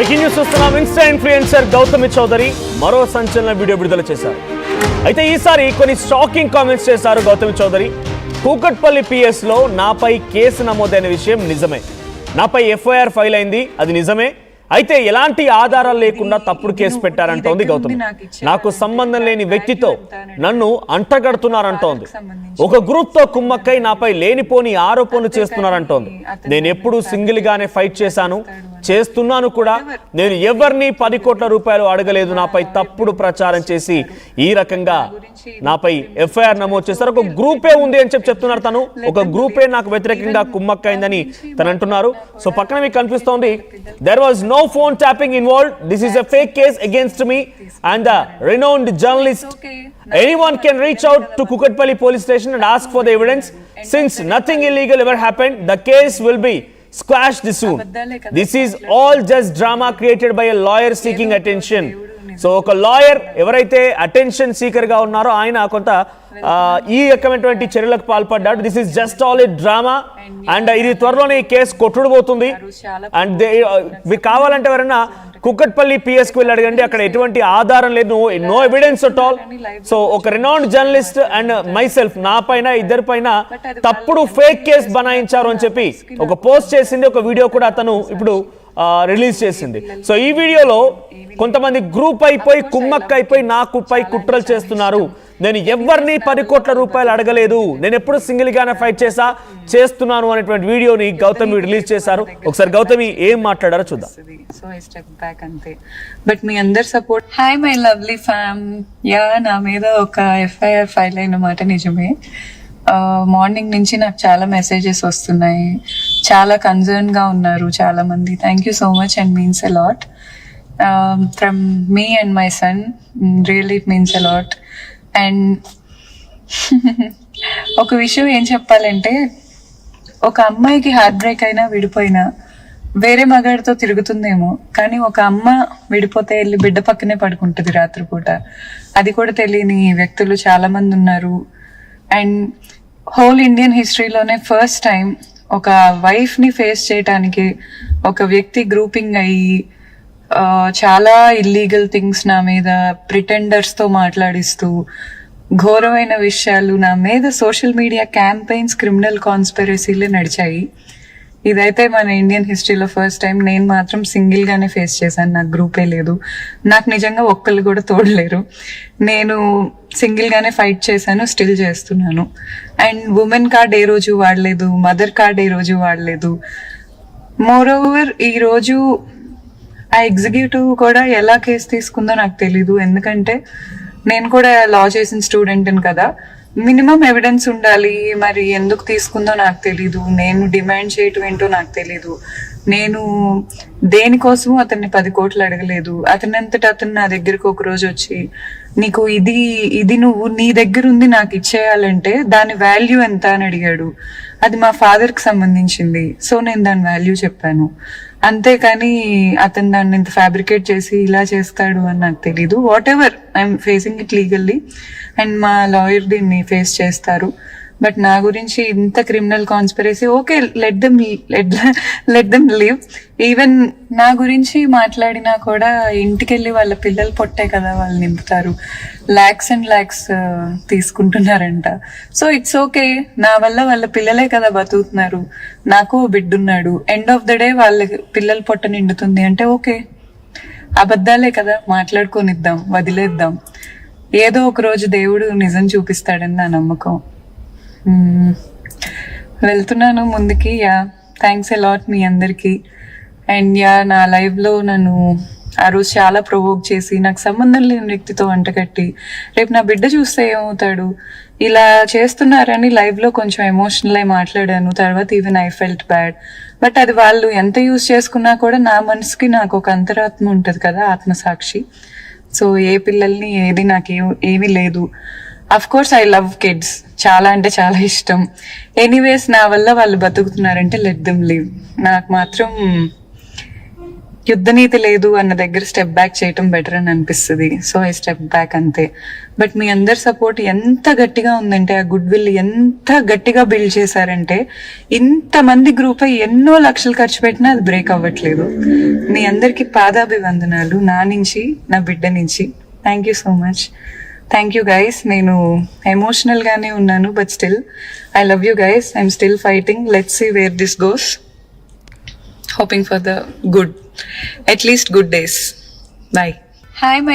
Breaking news చూస్తున్నాం. Insta influencer Gautami Chowdary మరో సంచలన వీడియో విడుదల చేశారు. అయితే ఈసారి కొన్ని షాకింగ్ కామెంట్స్ చేశారు గౌతమి చౌదరి. కూకట్పల్లి పిఎస్ లో నాపై కేసు నమోదైన విషయం నిజమే, నాపై ఎఫ్ఐఆర్ ఫైల్ అయింది, అది నిజమే. అయితే ఎలాంటి ఆధారాలు లేకుండా తప్పుడు కేసు పెట్టారంటోంది గౌతమి. నాకు సంబంధం లేని వ్యక్తితో నన్ను అంటగడుతున్నారంటోంది. ఒక గ్రూప్ తో కుమ్మక్కై నాపై లేనిపోని ఆరోపణలు చేస్తున్నారంటోంది. నేను ఎప్పుడు సింగిల్ గానే ఫైట్ చేస్తున్నాను కూడా. నేను ఎవరిని 10 కోట్ల రూపాయలు అడగలేదు. నాపై తప్పుడు ప్రచారం చేసి ఈ రకంగా నాపై ఎఫ్ఐఆర్ నమోదు చేశారు. ఒక గ్రూపే ఉంది అని చెప్తున్నారు తను. ఒక గ్రూపే నాకు వ్యతిరేకంగా కుమ్మక్కైందని తను అంటున్నారు. సో పక్కన మీకు కనిపిస్తోంది, there was no phone tapping involved. This is a fake case against me and the renowned journalist. Anyone can reach out to Kukatpalli police station and ask for the evidence. Since nothing illegal ever happened, the case will be squashed soon. This is all just drama created by a lawyer seeking attention. So ఒక lawyer ఎవరైతే attention seeker గా ఉన్నారో ఆయన కొంత ఈ రకమైనటువంటి చర్యలకు పాల్పడ్డాడు. This is just all A drama and ఇది త్వరలోనే ఈ కేసు కొట్టుడుపోతుంది. అండ్ మీకు కావాలంటే ఎవరైనా కుక్కట్పల్లి పిఎస్ కు వెళ్ళి అడగండి, అక్కడ ఎటువంటి ఆధారం లేదు, no evidence at all. So ఒక renowned journalist and myself నా పైన ఇద్దరి పైన తప్పుడు ఫేక్ కేసు బనాయించారు అని చెప్పి ఒక పోస్ట్ చేసింది. ఒక వీడియో కూడా అతను ఇప్పుడు రిలీజ్ చేసింది. సో ఈ వీడియోలో కొంతమంది గ్రూప్ అయిపోయి కుమ్మక్క అయిపోయి నాకు పై కుట్రలు చేస్తున్నారు. నేను ఎవరిని 10 కోట్ల రూపాయలు అడగలేదు, నేను ఎప్పుడు సింగిల్ గానే ఫైట్ చేస్తున్నాను అనేటువంటి వీడియోని గౌతమి రిలీజ్ చేశారు. ఒకసారి గౌతమి ఏం మాట్లాడారో చూద్దాం. సో ఐ స్టెప్ బ్యాక్ అంతే. బట్ మీ అందరి support. Hi my lovely fam. Yeah, నా మీద ఒక ఎఫ్ఐఆర్ ఫైల్ అయిన మాట నిజమే. మార్నింగ్ నుంచి నాకు చాలా మెసేజెస్ వస్తున్నాయి. చాలా కన్సర్న్ గా ఉన్నారు చాలా మంది. Thank you so much and means a lot from me and my son. Really it means a lot. And ఒక విషయం ఏం చెప్పాలంటే, ఒక అమ్మాయికి హార్ట్ బ్రేక్ అయినా విడిపోయినా వేరే మగాడితో తిరుగుతుందేమో, కానీ ఒక అమ్మ విడిపోతే వెళ్ళి బిడ్డ పక్కనే పడుకుంటుంది రాత్రిపూట. అది కూడా తెలియని వ్యక్తులు చాలా మంది ఉన్నారు. అండ్ హోల్ ఇండియన్ హిస్టరీలోనే ఫస్ట్ టైం ఒక వైఫ్ ని ఫేస్ చేయటానికి ఒక వ్యక్తి గ్రూపింగ్ అయ్యి చాలా ఇల్లీగల్ థింగ్స్ నా మీద ప్రిటెండర్స్ తో మాట్లాడిస్తూ ఘోరమైన విషయాలు నా మీద సోషల్ మీడియా క్యాంపెయిన్స్, క్రిమినల్ కాన్స్పిరసీలే నడిచాయి. ఇదైతే మన ఇండియన్ హిస్టరీలో ఫస్ట్ టైం. నేను మాత్రం సింగిల్ గానే ఫేస్ చేశాను, నాకు గ్రూపే లేదు. నాకు నిజంగా ఒక్కళ్ళు కూడా తోడలేరు. నేను సింగిల్ గానే ఫైట్ చేశాను, స్టిల్ చేస్తున్నాను. అండ్ ఉమెన్ కార్డ్ ఏ రోజు వాడలేదు, మదర్ కార్డ్ ఏ రోజు వాడలేదు. మోర్ ఓవర్ ఈ రోజు ఆ ఎగ్జిక్యూటివ్ కూడా ఎలా కేసు తీసుకుందో నాకు తెలీదు. ఎందుకంటే నేను కూడా లా చేసిన స్టూడెంట్ని కదా, మినిమం ఎవిడెన్స్ ఉండాలి. మరి ఎందుకు తీసుకుందో నాకు తెలీదు. నేను డిమాండ్ చేయటం ఏంటో నాకు తెలీదు. నేను దేనికోసము అతన్ని 10 కోట్లు అడగలేదు. అతనంతట అతను నా దగ్గరకు ఒక రోజు వచ్చి, నీకు ఇది నువ్వు నీ దగ్గర ఉంది నాకు ఇచ్చేయాలంటే దాని వాల్యూ ఎంత అని అడిగాడు. అది మా ఫాదర్ కి సంబంధించింది. సో నేను దాని వాల్యూ చెప్పాను. అంతేకాని అతను దాన్ని ఇంత ఫ్యాబ్రికేట్ చేసి ఇలా చేస్తాడు అని నాకు తెలీదు. What ever, I'm facing it legally and మా లాయర్ దీన్ని ఫేస్ చేస్తారు. బట్ నా గురించి ఇంత criminal conspiracy, okay, let them live. Even నా గురించి మాట్లాడినా కూడా ఇంటికెళ్ళి వాళ్ళ పిల్లలు పొట్టే కదా వాళ్ళు నింపుతారు. లాక్స్ అండ్ లాక్స్ తీసుకుంటున్నారంట. సో ఇట్స్ ఓకే, నా వల్ల వాళ్ళ పిల్లలే కదా బతుకుతున్నారు. నాకు బిడ్డున్నాడు. ఎండ్ ఆఫ్ ద డే వాళ్ళ పిల్లల పొట్ట నిండుతుంది అంటే ఓకే, అబద్ధాలే కదా, మాట్లాడుకొనిద్దాం, వదిలేద్దాం. ఏదో ఒక రోజు దేవుడు నిజం చూపిస్తాడని నా నమ్మకం. వెళ్తున్నాను ముందుకి. యా, థ్యాంక్స్ ఎ లాట్ మీ అందరికి. అండ్ యా, నా లైవ్ లో నన్ను ఆ రోజు చాలా ప్రొవోక్ చేసి నాకు సంబంధం లేని వ్యక్తితో వంటకట్టి, రేపు నా బిడ్డ చూస్తే ఏమవుతాడు, ఇలా చేస్తున్నారని లైవ్ లో కొంచెం ఎమోషనల్ అయి మాట్లాడాను. తర్వాత even I felt bad. But అది వాళ్ళు ఎంత యూజ్ చేసుకున్నా కూడా నా మనసుకి నాకు ఒక అంతరాత్మ ఉంటది కదా, ఆత్మసాక్షి. సో ఏ పిల్లల్ని ఏది నాకు ఏమీ లేదు. Of course I love kids, చాలా అంటే చాలా ఇష్టం. ఎనీవేస్ నా వల్ల వాళ్ళు బతుకుతున్నారంటే లెట్ దెమ్ లివ్. నాకు మాత్రం యుద్ధనీతి లేదు అన్న దగ్గర స్టెప్ బ్యాక్ చేయటం బెటర్ అని అనిపిస్తుంది. సో ఐ స్టెప్ బ్యాక్ అంతే. బట్ మీ అందరి సపోర్ట్ ఎంత గట్టిగా ఉందంటే, ఆ గుడ్ విల్ ఎంత గట్టిగా బిల్డ్ చేశారంటే, ఇంతమంది గ్రూప్ అయి ఎన్నో లక్షలు ఖర్చు పెట్టినా అది బ్రేక్ అవ్వట్లేదు. మీ అందరికి పాదాభివందనాలు నా నుంచి, నా బిడ్డ నుంచి. Thank you so much. Thank you guys. నేను ఎమోషనల్ గానే ఉన్నాను, but still I love you guys. I'm still fighting. Let's see where this goes. Hoping for the good, at least good days. Bye. Hi, my